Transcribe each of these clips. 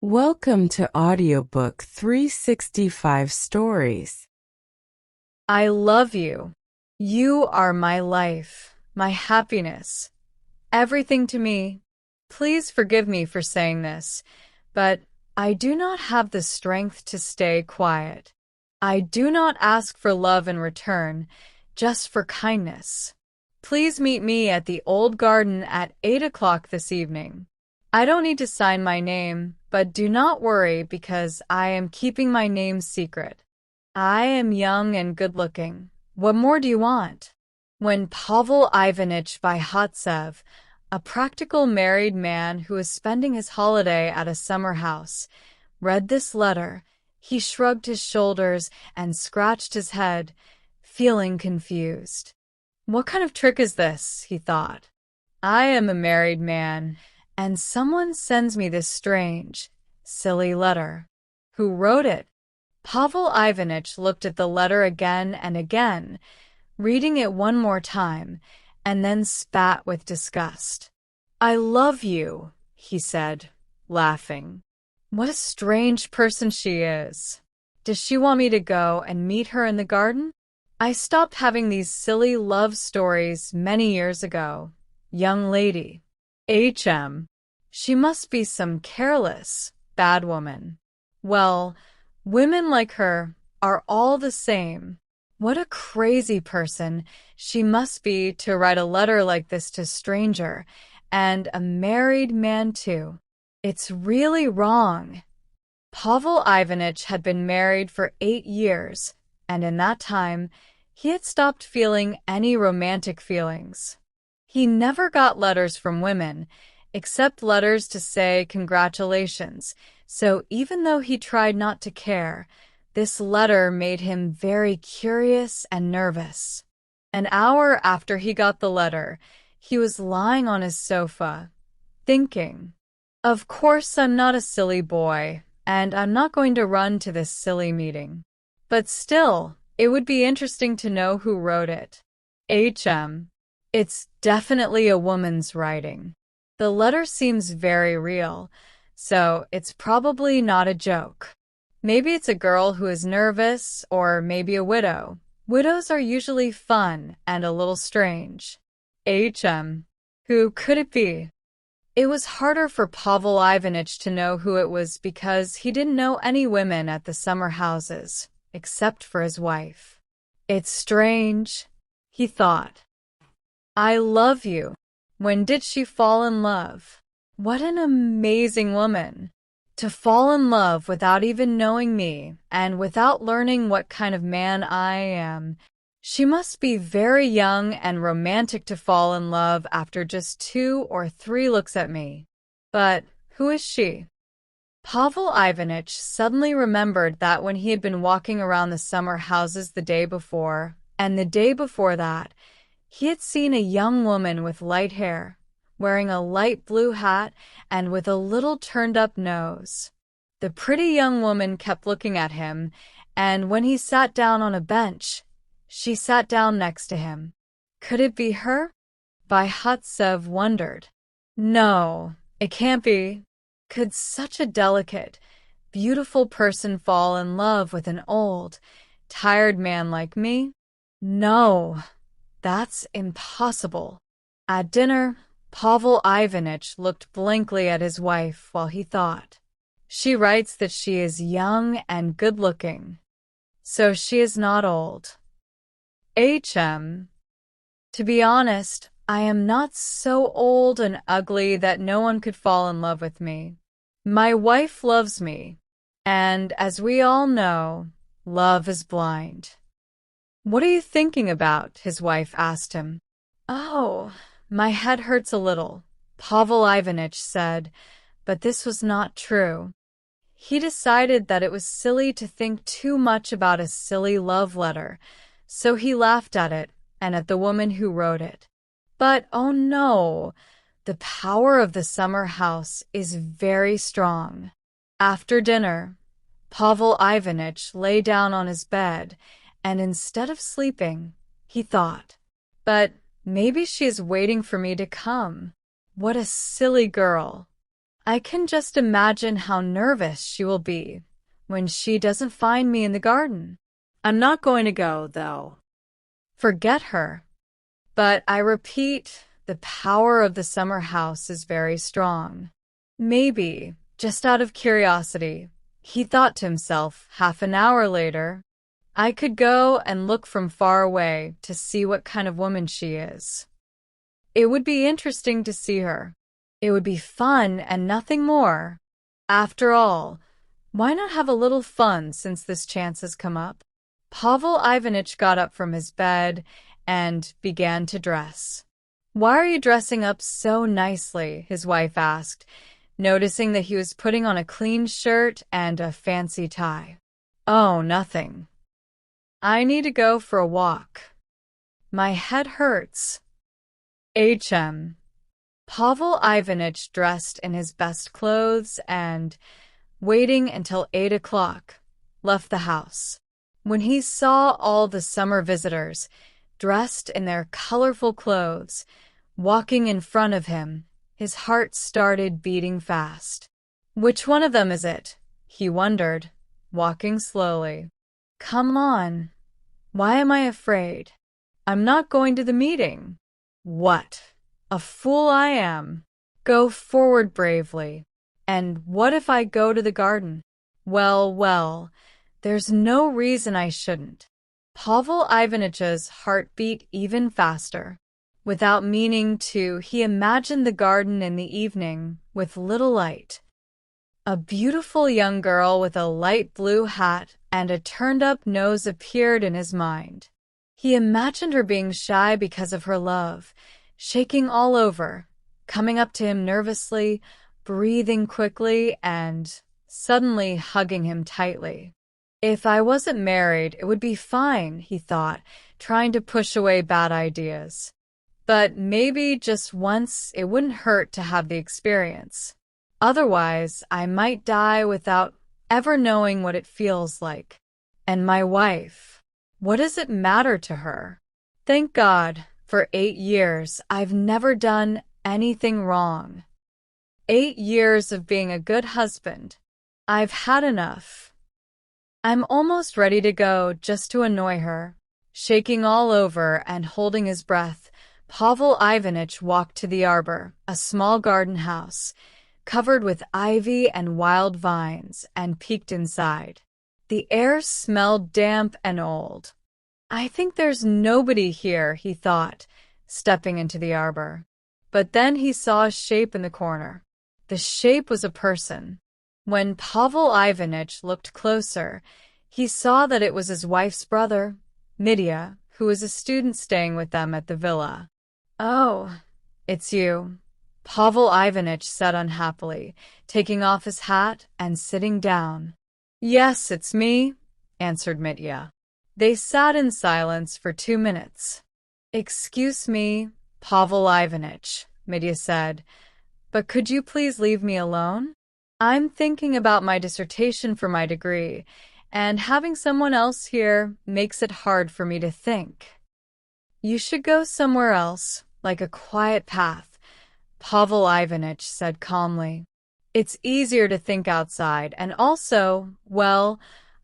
Welcome to Audiobook 365 Stories. I love you. You are my life, my happiness, everything to me. Please forgive me for saying this, but I do not have the strength to stay quiet. I do not ask for love in return, just for kindness. Please meet me at the old garden at 8 o'clock this evening. I don't need to sign my name, but do not worry because I am keeping my name secret. I am young and good-looking. What more do you want? When Pavel Ivanitch Vyhotsev, a practical married man who was spending his holiday at a summer house, read this letter, he shrugged his shoulders and scratched his head, feeling confused. What kind of trick is this? He thought. I am a married man, and someone sends me this strange, silly letter. Who wrote it? Pavel Ivanitch looked at the letter again and again, reading it one more time, and then spat with disgust. I love you, he said, laughing. What a strange person she is. Does she want me to go and meet her in the garden? I stopped having these silly love stories many years ago. Young lady. H.M. She must be some careless, bad woman. Well, women like her are all the same. What a crazy person she must be to write a letter like this to a stranger, and a married man too. It's really wrong. Pavel Ivanitch had been married for 8 years, and in that time, he had stopped feeling any romantic feelings. He never got letters from women, except letters to say congratulations, so even though he tried not to care, this letter made him very curious and nervous. An hour after he got the letter, he was lying on his sofa, thinking, of course I'm not a silly boy, and I'm not going to run to this silly meeting. But still, it would be interesting to know who wrote it. H.M. It's definitely a woman's writing. The letter seems very real, so it's probably not a joke. Maybe it's a girl who is nervous, or maybe a widow. Widows are usually fun and a little strange. H.M. Who could it be? It was harder for Pavel Ivanitch to know who it was because he didn't know any women at the summer houses, except for his wife. It's strange, he thought. I love you. When did she fall in love? What an amazing woman. To fall in love without even knowing me and without learning what kind of man I am. She must be very young and romantic to fall in love after just 2 or 3 looks at me. But who is she? Pavel Ivanitch suddenly remembered that when he had been walking around the summer houses the day before, and the day before that, he had seen a young woman with light hair, wearing a light blue hat and with a little turned-up nose. The pretty young woman kept looking at him, and when he sat down on a bench, she sat down next to him. Could it be her? Vyhotsev wondered. No, it can't be. Could such a delicate, beautiful person fall in love with an old, tired man like me? No. That's impossible. At dinner, Pavel Ivanitch looked blankly at his wife while he thought. She writes that she is young and good-looking, so she is not old. H.M. To be honest, I am not so old and ugly that no one could fall in love with me. My wife loves me, and as we all know, love is blind. What are you thinking about? His wife asked him. Oh, my head hurts a little, Pavel Ivanitch said, but this was not true. He decided that it was silly to think too much about a silly love letter, so he laughed at it and at the woman who wrote it. But oh no, the power of the summer house is very strong. After dinner, Pavel Ivanitch lay down on his bed, and instead of sleeping, he thought, but maybe she is waiting for me to come. What a silly girl. I can just imagine how nervous she will be when she doesn't find me in the garden. I'm not going to go, though. Forget her. But I repeat, the power of the summer house is very strong. Maybe, just out of curiosity, he thought to himself half an hour later, I could go and look from far away to see what kind of woman she is. It would be interesting to see her. It would be fun and nothing more. After all, why not have a little fun since this chance has come up? Pavel Ivanitch got up from his bed and began to dress. Why are you dressing up so nicely? His wife asked, noticing that he was putting on a clean shirt and a fancy tie. Oh, nothing. I need to go for a walk. My head hurts. H.M. Pavel Ivanitch dressed in his best clothes and, waiting until 8 o'clock, left the house. When he saw all the summer visitors, dressed in their colorful clothes, walking in front of him, his heart started beating fast. Which one of them is it? He wondered, walking slowly. Come on. Why am I afraid? I'm not going to the meeting. What? A fool I am. Go forward bravely. And what if I go to the garden? Well, there's no reason I shouldn't. Pavel Ivanitch's heart beat even faster. Without meaning to, he imagined the garden in the evening with little light. A beautiful young girl with a light blue hat and a turned-up nose appeared in his mind. He imagined her being shy because of her love, shaking all over, coming up to him nervously, breathing quickly, and suddenly hugging him tightly. If I wasn't married, it would be fine, he thought, trying to push away bad ideas. But maybe just once it wouldn't hurt to have the experience. Otherwise, I might die without ever knowing what it feels like. And my wife, what does it matter to her? Thank God, for 8 years, I've never done anything wrong. 8 years of being a good husband. I've had enough. I'm almost ready to go just to annoy her. Shaking all over and holding his breath, Pavel Ivanitch walked to the arbor, a small garden house, covered with ivy and wild vines, and peeked inside. The air smelled damp and old. I think there's nobody here, he thought, stepping into the arbor. But then he saw a shape in the corner. The shape was a person. When Pavel Ivanitch looked closer, he saw that it was his wife's brother, Mitya, who was a student staying with them at the villa. Oh, it's you, Pavel Ivanitch said unhappily, taking off his hat and sitting down. Yes, it's me, answered Mitya. They sat in silence for 2 minutes. Excuse me, Pavel Ivanitch, Mitya said, but could you please leave me alone? I'm thinking about my dissertation for my degree, and having someone else here makes it hard for me to think. You should go somewhere else, like a quiet path, Pavel Ivanitch said calmly. It's easier to think outside, and also, well,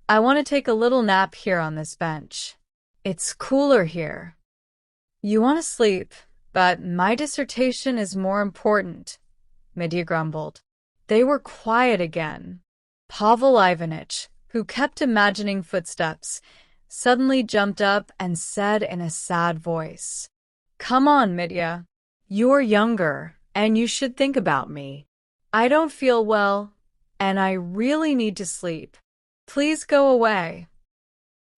I want to take a little nap here on this bench. It's cooler here. You want to sleep, but my dissertation is more important, Mitya grumbled. They were quiet again. Pavel Ivanitch, who kept imagining footsteps, suddenly jumped up and said in a sad voice, Come on, Mitya. You're younger, and you should think about me. I don't feel well, and I really need to sleep. Please go away.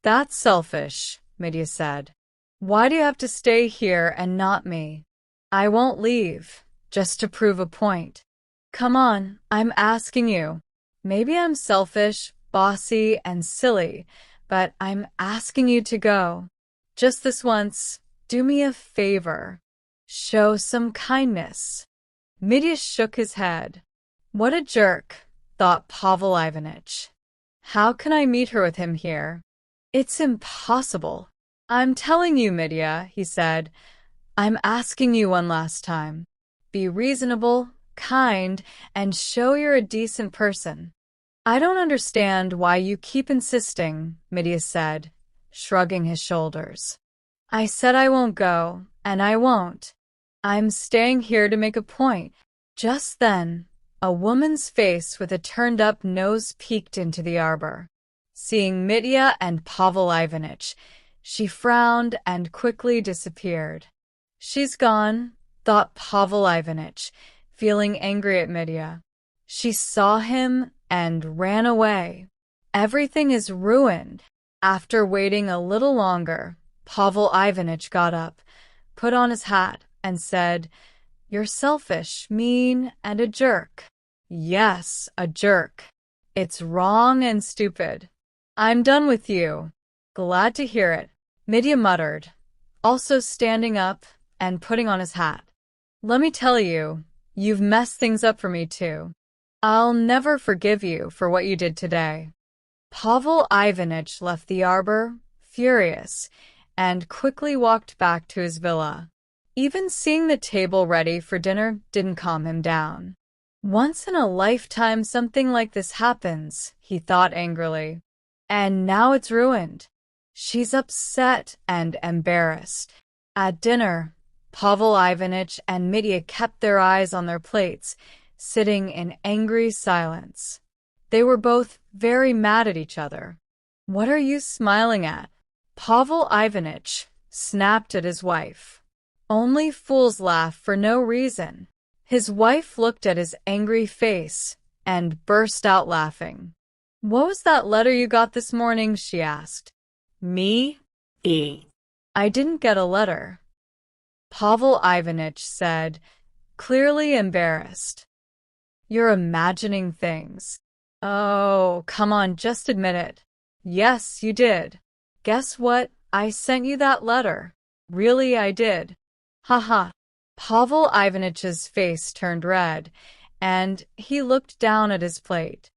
That's selfish, Mitya said. Why do you have to stay here and not me? I won't leave, just to prove a point. Come on, I'm asking you. Maybe I'm selfish, bossy, and silly, but I'm asking you to go. Just this once, do me a favor. Show some kindness. Mitya shook his head. What a jerk, thought Pavel Ivanitch. How can I meet her with him here? It's impossible. I'm telling you, Mitya, he said. I'm asking you one last time. Be reasonable, kind, and show you're a decent person. I don't understand why you keep insisting, Mitya said, shrugging his shoulders. I said I won't go, and I won't. I'm staying here to make a point. Just then, a woman's face with a turned-up nose peeked into the arbor. Seeing Mitya and Pavel Ivanitch, she frowned and quickly disappeared. She's gone, thought Pavel Ivanitch, feeling angry at Mitya. She saw him and ran away. Everything is ruined. After waiting a little longer, Pavel Ivanitch got up, put on his hat, and said, "You're selfish, mean, and a jerk." Yes, a jerk. It's wrong and stupid. I'm done with you. Glad to hear it, Mitya muttered, also standing up and putting on his hat. Let me tell you, you've messed things up for me too. I'll never forgive you for what you did today. Pavel Ivanitch left the arbor, furious, and quickly walked back to his villa. Even seeing the table ready for dinner didn't calm him down. Once in a lifetime something like this happens, he thought angrily. And now it's ruined. She's upset and embarrassed. At dinner, Pavel Ivanitch and Mitya kept their eyes on their plates, sitting in angry silence. They were both very mad at each other. What are you smiling at? Pavel Ivanitch snapped at his wife. Only fools laugh for no reason. His wife looked at his angry face and burst out laughing. What was that letter you got this morning? She asked. Me? I didn't get a letter, Pavel Ivanitch said, clearly embarrassed. You're imagining things. Oh, come on, just admit it. Yes, you did. Guess what? I sent you that letter. Really, I did. Haha. Pavel Ivanitch's face turned red, and he looked down at his plate.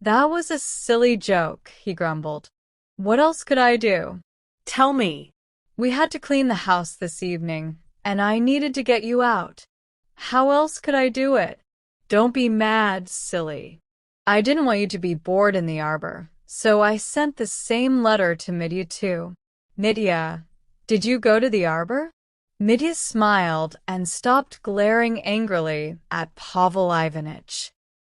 That was a silly joke, he grumbled. What else could I do? Tell me. We had to clean the house this evening, and I needed to get you out. How else could I do it? Don't be mad, silly. I didn't want you to be bored in the arbor, so I sent the same letter to Mitya too. Mitya, did you go to the arbor? Mitya smiled and stopped glaring angrily at Pavel Ivanitch.